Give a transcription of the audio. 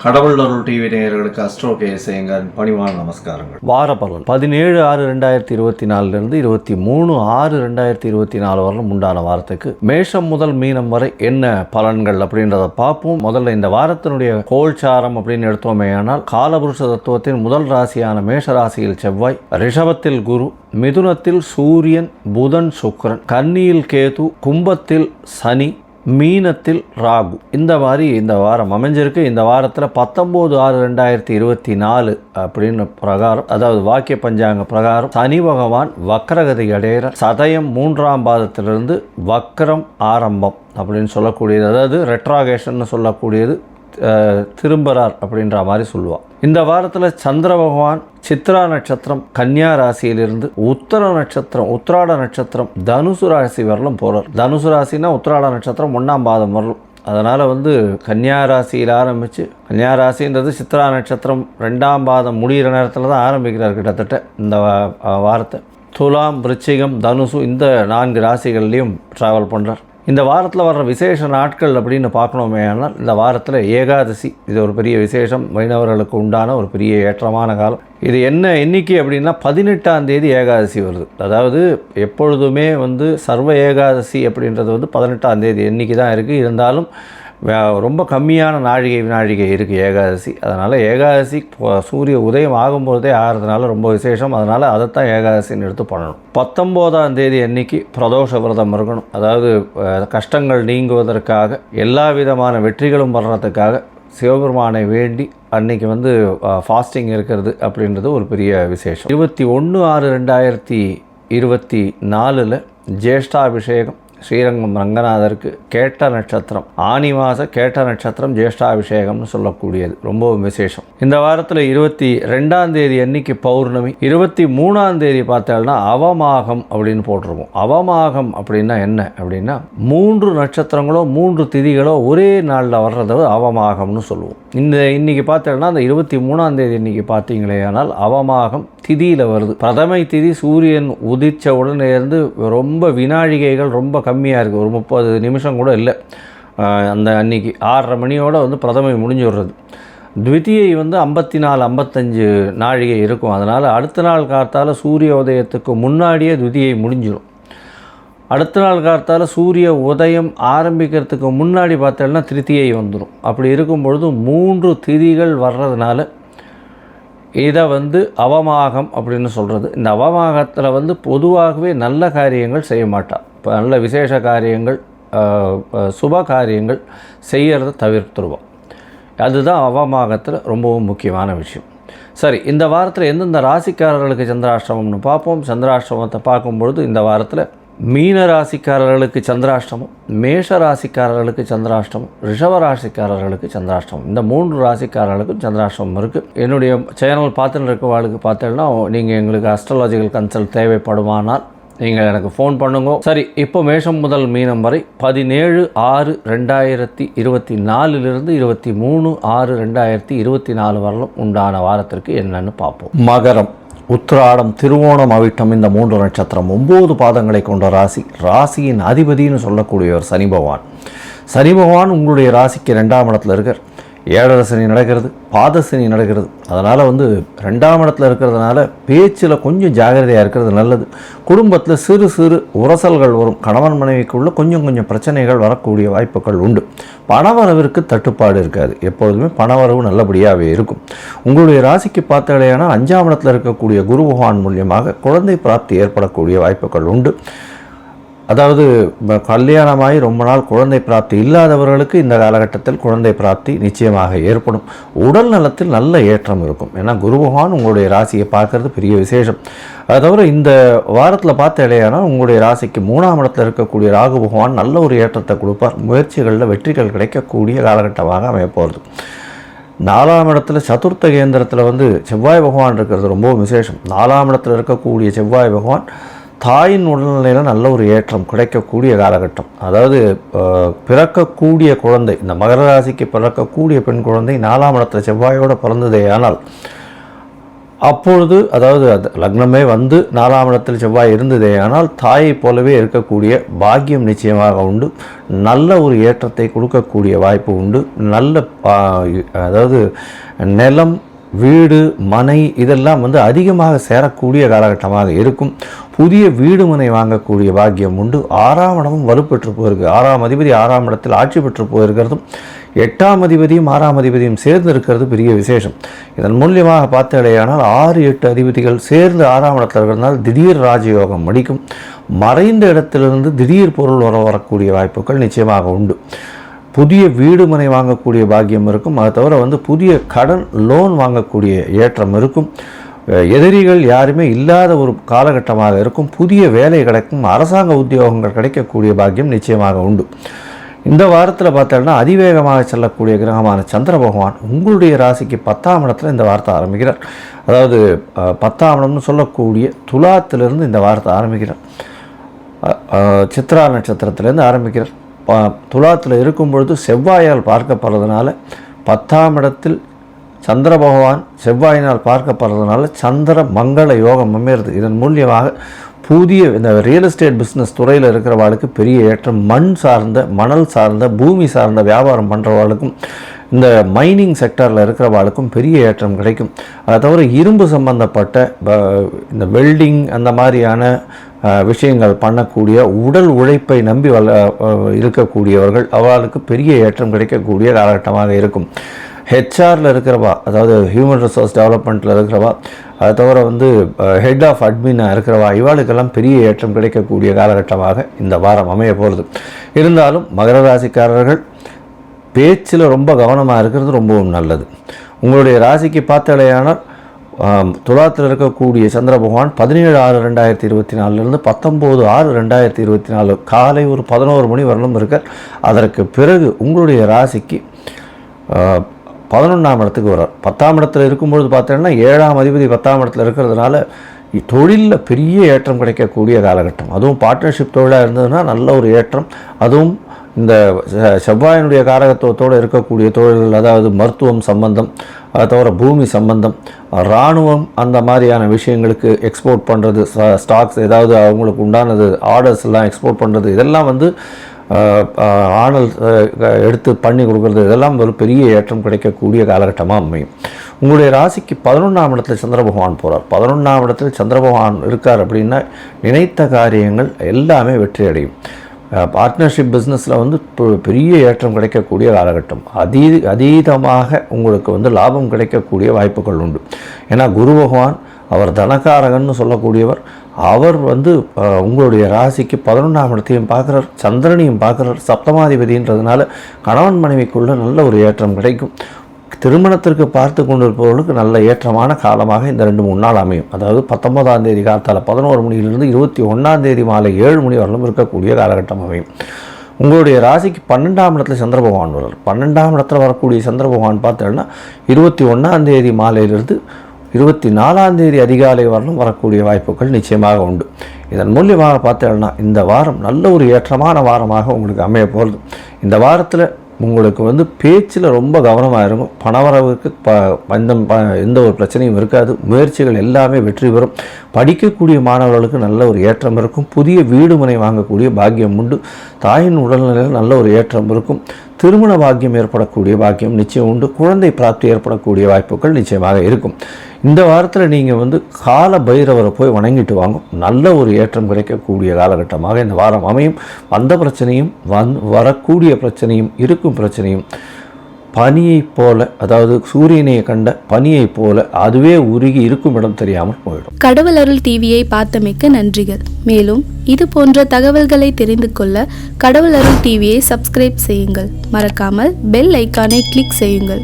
கடவுள் அருள் டிவி நேயர்களுக்கு அஸ்ட்ரோ கேஎஸ்ஐயங்கர் பணிவான நமஸ்காரங்கள். வார பலன் 17/6/2024 23/6/2024 வரலும் உண்டான வாரத்துக்கு மேஷம் முதல் மீனம் வரை என்ன பலன்கள் அப்படின்றத பார்ப்போம். முதல்ல இந்த வாரத்தினுடைய கோல்சாரம் அப்படின்னு எடுத்தோமே ஆனால் காலபுருஷ தத்துவத்தின் முதல் ராசியான மேஷ ராசியில் செவ்வாய், ரிஷபத்தில் குரு, மிதுனத்தில் சூரியன், புதன், சுக்கிரன், கன்னியில் கேது, கும்பத்தில் சனி, மீனத்தில் ராகு. இந்த மாதிரி இந்த வாரம் அமைஞ்சிருக்கு. இந்த வாரத்தில் 19/6/2024 அப்படின்னு பிரகாரம், அதாவது வாக்கிய பஞ்சாங்க பிரகாரம் சனி பகவான் வக்ரகதி அடைகிற சதயம் 3ஆம் பாதத்திலிருந்து வக்ரம் ஆரம்பம் அப்படின்னு சொல்லக்கூடியது, அதாவது ரெட்ராகேஷன் சொல்லக்கூடியது, திரும்பறார் அப்படின்ற மாதிரி சொல்லுவாள். இந்த வாரத்தில் சந்திர பகவான் சித்ரா நட்சத்திரம் கன்னியா ராசியிலிருந்து உத்தர நட்சத்திரம் உத்திராட நட்சத்திரம் தனுசு ராசி வரலும் போகிறார். தனுசு ராசினா உத்திராட நட்சத்திரம் 1ஆம் பாதம் வரலும். அதனால் கன்னியா ராசியில் ஆரம்பித்து, கன்னியா ராசின்றது சித்ரா நட்சத்திரம் 2ஆம் பாதம் முடிகிற நேரத்தில் தான் ஆரம்பிக்கிறார் கிட்டத்தட்ட இந்த வாரத்தை. துலாம், விருச்சிகம், தனுசு இந்த 4 ராசிகள்லேயும் ட்ராவல் பண்ணுறார். இந்த வாரத்தில் வர்ற விசேஷ நாட்கள் அப்படின்னு பார்க்கணுமே ஆனால் இந்த வாரத்தில் ஏகாதசி, இது ஒரு பெரிய விசேஷம், வைணவர்களுக்கு உண்டான ஒரு பெரிய ஏற்றமான காலம். இது என்ன எண்ணிக்கை அப்படின்னா 18ஆம் தேதி ஏகாதசி வருது. அதாவது எப்பொழுதுமே சர்வ ஏகாதசி அப்படின்றது 18ஆம் தேதி எண்ணிக்கை தான் இருக்குது. இருந்தாலும் ரொம்ப கம்மியான வினாழிகை இருக்குது ஏகாதசி. அதனால் ஏகாதசி சூரிய உதயம் ஆகும்போதே ஆகிறதுனால ரொம்ப விசேஷம். அதனால் அதைத்தான் ஏகாதசின்னு எடுத்து பண்ணணும். 19ஆம் தேதி அன்னைக்கு பிரதோஷ விரதம் இருக்கணும். அதாவது கஷ்டங்கள் நீங்குவதற்காக, எல்லா விதமான வெற்றிகளும் வர்றதுக்காக சிவபெருமானை வேண்டி அன்னைக்கு ஃபாஸ்டிங் இருக்கிறது அப்படின்றது ஒரு பெரிய விசேஷம். 21/6/2024 ஜேஷ்டாபிஷேகம் ஸ்ரீரங்கம் ரங்கநாதருக்கு கேட்ட நட்சத்திரம், ஆனி மாத கேட்ட நட்சத்திரம் ஜேஷ்டாபிஷேகம்னு சொல்லக்கூடியது ரொம்பவும் விசேஷம். இந்த வாரத்தில் 22ஆம் தேதி அன்னைக்கு பௌர்ணமி, 23ஆம் தேதி பார்த்தோம்னா அவமாகம் அப்படின்னு போட்டிருக்கோம். அவமாகம் அப்படின்னா என்ன அப்படின்னா 3 நட்சத்திரங்களோ 3 திதிகளோ ஒரே நாளில் வர்றது அவமாகம்னு சொல்லுவோம். இன்னைக்கு பார்த்தோம்னா அந்த 23ஆம் தேதி இன்னைக்கு பார்த்தீங்களே ஆனால் அவமாகம் திதியில் வருது. பிரதமை திதி சூரியன் உதிச்ச உடனே இருந்து ரொம்ப வினாழிகைகள் ரொம்ப கம்மியாக இருக்குது. ஒரு 30 நிமிஷம் கூட இல்லை. அந்த அன்னைக்கு 6:30 மணியோடு பிரதமை முடிஞ்சு விடுறது. த்விதியை 54-55 நாழிகை இருக்கும். அதனால் அடுத்த நாள் காத்தால் சூரிய உதயத்துக்கு முன்னாடியே த்விதியை முடிஞ்சிடும். அடுத்த நாள் காத்தால் சூரிய உதயம் ஆரம்பிக்கிறதுக்கு முன்னாடி பார்த்தோம்னா திருத்தியை வந்துடும். அப்படி இருக்கும் பொழுது 3 திதிகள் வர்றதுனால இதை அவமாகம் அப்படின்னு சொல்கிறது. இந்த அவமாகத்தில் பொதுவாகவே நல்ல காரியங்கள் செய்ய மாட்டாள். இப்போ நல்ல விசேஷ காரியங்கள், சுப காரியங்கள் செய்கிறத தவிர்த்துருவோம். அதுதான் அவமாகத்தில் ரொம்பவும் முக்கியமான விஷயம். சரி, இந்த வாரத்தில் எந்தெந்த ராசிக்காரர்களுக்கு சந்திராஷ்டமம்னு பார்ப்போம். சந்திராஷ்டமத்தை பார்க்கும்பொழுது இந்த வாரத்தில் மீன ராசிக்காரர்களுக்கு சந்திராஷ்டமம், மேஷ ராசிக்காரர்களுக்கு சந்திராஷ்டமம், ரிஷப ராசிக்காரர்களுக்கு சந்திராஷ்டமம். இந்த 3 ராசிக்காரர்களுக்கும் சந்திராஷ்டமம் இருக்குது. என்னுடைய சேனல் பார்த்துன்னு இருக்கவாளுக்கு பார்த்தீங்கன்னா நீங்கள் எங்களுக்கு அஸ்ட்ராலஜிக்கல் கன்சல்ட் தேவைப்படுமானால் நீங்கள் எனக்கு ஃபோன் பண்ணுங்க. சரி, இப்போ மேஷம் முதல் மீனம் வரை 17/6/2024 23/6/2024 வரலும் உண்டான வாரத்திற்கு என்னன்னு பார்ப்போம். மகரம், உத்திராடம், திருவோணம், அவிட்டம் இந்த 3 நட்சத்திரம் 9 பாதங்களை கொண்ட ராசி. ராசியின் அதிபதினு சொல்லக்கூடியவர் சனி பகவான். சனி பகவான் உங்களுடைய ராசிக்கு 2ஆம் இடத்துல இருக்கார். 7 சனி நடக்கிறது, பாத சனி நடக்கிறது. அதனால் 2ஆம் இடத்துல இருக்கிறதுனால பேச்சில் கொஞ்சம் ஜாகிரதையாக இருக்கிறது நல்லது. குடும்பத்தில் சிறு சிறு உரசல்கள் வரும். கணவன் மனைவிக்குள்ள கொஞ்சம் பிரச்சனைகள் வரக்கூடிய வாய்ப்புகள் உண்டு. பணவரவிற்கு தட்டுப்பாடு இருக்காது. எப்பொழுதுமே பணவரவு நல்லபடியாகவே இருக்கும். உங்களுடைய ராசிக்கு பார்த்தீங்கன்னா 5ஆம் இடத்துல இருக்கக்கூடிய குரு பகவான் மூலியமாக குழந்தை பிராப்தி ஏற்படக்கூடிய வாய்ப்புகள் உண்டு. அதாவது கல்யாணமாகி ரொம்ப நாள் குழந்தை பிராப்தி இல்லாதவர்களுக்கு இந்த காலகட்டத்தில் குழந்தை பிராப்தி நிச்சயமாக ஏற்படும். உடல் நலத்தில் நல்ல ஏற்றம் இருக்கும். ஏன்னா குரு பகவான் உங்களுடைய ராசியை பார்க்கறது பெரிய விசேஷம். அது தவிர இந்த வாரத்தில் பார்த்த இடையானால் உங்களுடைய ராசிக்கு 3ஆம் இடத்தில் இருக்கக்கூடிய ராகு பகவான் நல்ல ஒரு ஏற்றத்தை கொடுப்பார். முயற்சிகளில் வெற்றிகள் கிடைக்கக்கூடிய காலகட்டமாக அமையப்போகிறது. 4ஆம் இடத்துல சதுர்த்த கேந்திரத்தில் செவ்வாய் பகவான் இருக்கிறது ரொம்ப விசேஷம். 4ஆம் இடத்தில் இருக்கக்கூடிய செவ்வாய் பகவான் தாயின் உடல்நிலையில் நல்ல ஒரு ஏற்றம் கிடைக்கக்கூடிய காலகட்டம். அதாவது பிறக்கக்கூடிய குழந்தை, இந்த மகர ராசிக்கு பிறக்கக்கூடிய பெண் குழந்தை 4ஆம் இடத்துல செவ்வாயோடு பிறந்ததே ஆனால் அப்பொழுது அதாவது லக்னமே வந்து 4ஆம் இடத்தில் செவ்வாய் இருந்ததே, ஆனால் தாயை போலவே இருக்கக்கூடிய பாக்கியம் நிச்சயமாக உண்டு. நல்ல ஒரு ஏற்றத்தை கொடுக்கக்கூடிய வாய்ப்பு உண்டு. நல்ல அதாவது நிலம், வீடு, மனை இதெல்லாம் வந்து அதிகமாக சேரக்கூடிய காலகட்டமாக இருக்கும். புதிய வீடு மனை வாங்கக்கூடிய பாக்கியம் உண்டு. 6ஆம் இடமும் வலுப்பெற்று போயிருக்கு. 6ஆம் அதிபதி 6ஆம் இடத்தில் ஆட்சி பெற்று போயிருக்கிறதும் 8ஆம் அதிபதியும் 6ஆம் அதிபதியும் சேர்ந்து இருக்கிறது பெரிய விசேஷம். இதன் மூலியமாக பார்த்தாலேயானால் 6, 8 அதிபதிகள் சேர்ந்து 6ஆம் இடத்தில் இருக்கிறதுனால திடீர் ராஜயோகம் அடிக்கும். மறைந்த இடத்திலிருந்து திடீர் பொருள் வரக்கூடிய வாய்ப்புகள் நிச்சயமாக உண்டு. புதிய வீடு மனை வாங்கக்கூடிய பாக்கியம் இருக்கும். அதை தவிர வந்து புதிய கடன் லோன் வாங்கக்கூடிய ஏற்றம் இருக்கும். எதிரிகள் யாருமே இல்லாத ஒரு காலகட்டமாக இருக்கும். புதிய வேலை கிடைக்கும். அரசாங்க உத்தியோகங்கள் கிடைக்கக்கூடிய பாக்கியம் நிச்சயமாக உண்டு. இந்த வாரத்தில் பார்த்தோம்னா அதிவேகமாக செல்லக்கூடிய கிரகமான சந்திர பகவான் உங்களுடைய ராசிக்கு 10ஆம் இடத்துல இந்த வாரத்தை ஆரம்பிக்கிறார். அதாவது 10ஆம் இடம்னு சொல்லக்கூடிய துலாத்திலிருந்து இந்த வாரத்தை ஆரம்பிக்கிறார். சித்ரா நட்சத்திரத்திலேருந்து ஆரம்பிக்கிறார். துலாத்தில் இருக்கும் பொழுது செவ்வாயால் பார்க்கப்படுறதுனால 10ஆம் இடத்தில் சந்திர பகவான் செவ்வாயினால் பார்க்கப்படுறதுனால சந்திர மங்கள யோகம் அமையிறது. இதன் மூலியமாக புதிய இந்த ரியல் எஸ்டேட் பிஸ்னஸ் துறையில் இருக்கிறவாளுக்கு பெரிய ஏற்றம். மணல் சார்ந்த பூமி சார்ந்த வியாபாரம் பண்ணுறவாளுக்கும் இந்த மைனிங் செக்டரில் இருக்கிறவாளுக்கும் பெரிய ஏற்றம் கிடைக்கும். அதை தவிர இரும்பு சம்பந்தப்பட்ட இந்த வெல்டிங் அந்த மாதிரியான விஷயங்கள் பண்ணக்கூடிய உடல் உழைப்பை நம்பி இருக்கக்கூடியவர்கள் அவர்களுக்கு பெரிய ஏற்றம் கிடைக்கக்கூடிய காலகட்டமாக இருக்கும். ஹெச்ஆரில் இருக்கிறவா, அதாவது ஹியூமன் ரிசோர்ஸ் டெவலப்மெண்ட்டில் இருக்கிறவா, அதை தவிர வந்து ஹெட் ஆஃப் அட்மினாக இருக்கிறவா, இவாளுக்கெல்லாம் பெரிய ஏற்றம் கிடைக்கக்கூடிய காலகட்டமாக இந்த வாரம் அமைய போகிறது. இருந்தாலும் மகர ராசிக்காரர்கள் பேச்சில் ரொம்ப கவனமாக இருக்கிறது ரொம்பவும் நல்லது. உங்களுடைய ராசிக்கு பார்த்தாலேயானால் துலாத்தில் இருக்கக்கூடிய சந்திர பகவான் 17/6/2024 19/6/2024 காலை ஒரு 11 மணி வரலும் இருக்கார். அதற்கு பிறகு உங்களுடைய ராசிக்கு 11ஆம் இடத்துக்கு வரார். 10ஆம் இடத்துல இருக்கும்பொழுது பார்த்தீங்கன்னா 7ஆம் அதிபதி 10ஆம் இடத்துல இருக்கிறதுனால தொழிலில் பெரிய ஏற்றம் கிடைக்கக்கூடிய காலகட்டம். அதுவும் பார்ட்னர்ஷிப் தொழிலாக இருந்ததுன்னா நல்ல ஒரு ஏற்றம். அதுவும் இந்த செவ்வாயினுடைய காரகத்துவத்தோடு இருக்கக்கூடிய தொழில்கள், அதாவது மருத்துவம் சம்பந்தம், அதை தவிர பூமி சம்பந்தம், இராணுவம், அந்த மாதிரியான விஷயங்களுக்கு எக்ஸ்போர்ட் பண்ணுறது, ஸ்டாக்ஸ் ஏதாவது அவங்களுக்கு உண்டானது ஆர்டர்ஸ் எல்லாம் எக்ஸ்போர்ட் பண்ணுறது, இதெல்லாம் வந்து ஆனல் எடுத்து பண்ணி கொடுக்குறது, இதெல்லாம் ஒரு பெரிய ஏற்றம் கிடைக்கக்கூடிய காலகட்டமாக அமையும். உங்களுடைய ராசிக்கு 11ஆம் இடத்துல சந்திர பகவான் போகிறார். 11ஆம் இடத்துல சந்திர பகவான் இருக்கார் அப்படின்னா நினைத்த காரியங்கள் எல்லாமே வெற்றி அடையும். பார்ட்னர்ஷிப் பிஸ்னஸில் வந்து பெரிய ஏற்றம் கிடைக்கக்கூடிய காலகட்டம். அதீதமாக உங்களுக்கு வந்து லாபம் கிடைக்கக்கூடிய வாய்ப்புகள் உண்டு. ஏன்னா குரு பகவான் அவர் தனக்காரகன்னு சொல்லக்கூடியவர். அவர் வந்து உங்களுடைய ராசிக்கு 11ஆம் இடத்தையும் பார்க்குறார், சந்திரனையும் பார்க்குறார். சப்தமாதிபதின்றதுனால கணவன் மனைவிக்குள்ள நல்ல ஒரு ஏற்றம் கிடைக்கும். திருமணத்திற்கு பார்த்து கொண்டிருப்பவர்களுக்கு நல்ல ஏற்றமான காலமாக இந்த 2-3 நாள் அமையும். அதாவது 19ஆம் தேதி காலத்தால் 11 மணியிலிருந்து 21ஆம் தேதி மாலை 7 மணி வரலும் இருக்கக்கூடிய காலகட்டம் அமையும். உங்களுடைய ராசிக்கு 12ஆம் இடத்துல சந்திர பகவான் வரார். 12ஆம் இடத்துல வரக்கூடிய சந்திர பகவான் பார்த்தோன்னா 21ஆம் தேதி மாலையிலிருந்து 24ஆம் தேதி அதிகாலை வரலும் வரக்கூடிய வாய்ப்புகள் நிச்சயமாக உண்டு. இதன் மூலியமாக பார்த்தோன்னா இந்த வாரம் நல்ல ஒரு ஏற்றமான வாரமாக உங்களுக்கு அமைய போகிறது. இந்த வாரத்தில் உங்களுக்கு வந்து பேச்சில் ரொம்ப கவனமாக இருக்கும். பணவரவுக்கு எந்த ஒரு பிரச்சனையும் இருக்காது. முயற்சிகள் எல்லாமே வெற்றி பெறும். படிக்கக்கூடிய மாணவர்களுக்கு நல்ல ஒரு ஏற்றம் இருக்கும். புதிய வீடு மனை வாங்கக்கூடிய பாக்கியம் உண்டு. தாயின் உடல்நிலையில் நல்ல ஒரு ஏற்றம் இருக்கும். திருமண பாக்கியம் ஏற்படக்கூடிய பாக்கியம் நிச்சயம் உண்டு. குழந்தை பிராப்தி ஏற்படக்கூடிய வாய்ப்புகள் நிச்சயமாக இருக்கும். இந்த வாரத்தில் நீங்கள் வந்து கால பைரவரை போய் வணங்கிட்டு வாங்க. நல்ல ஒரு ஏற்றம் கிடைக்கக்கூடிய காலகட்டமாக இந்த வாரம் அமையும். வந்த பிரச்சனையும் வரக்கூடிய பிரச்சனையும் இருக்கும் பிரச்சனையும் பனியைப் போல, அதாவது சூரியனை கண்ட பனியைப் போல அதுவே உருகி இருக்கும் இடம் தெரியாமல் போயிடும். கடவுள் அருள் டிவியை பார்த்தமைக்க நன்றிகள். மேலும் இது போன்ற தகவல்களை தெரிந்து கொள்ள கடவுள் அருள் டிவியை சப்ஸ்கிரைப் செய்யுங்கள். மறக்காமல் பெல் ஐக்கானை கிளிக் செய்யுங்கள்.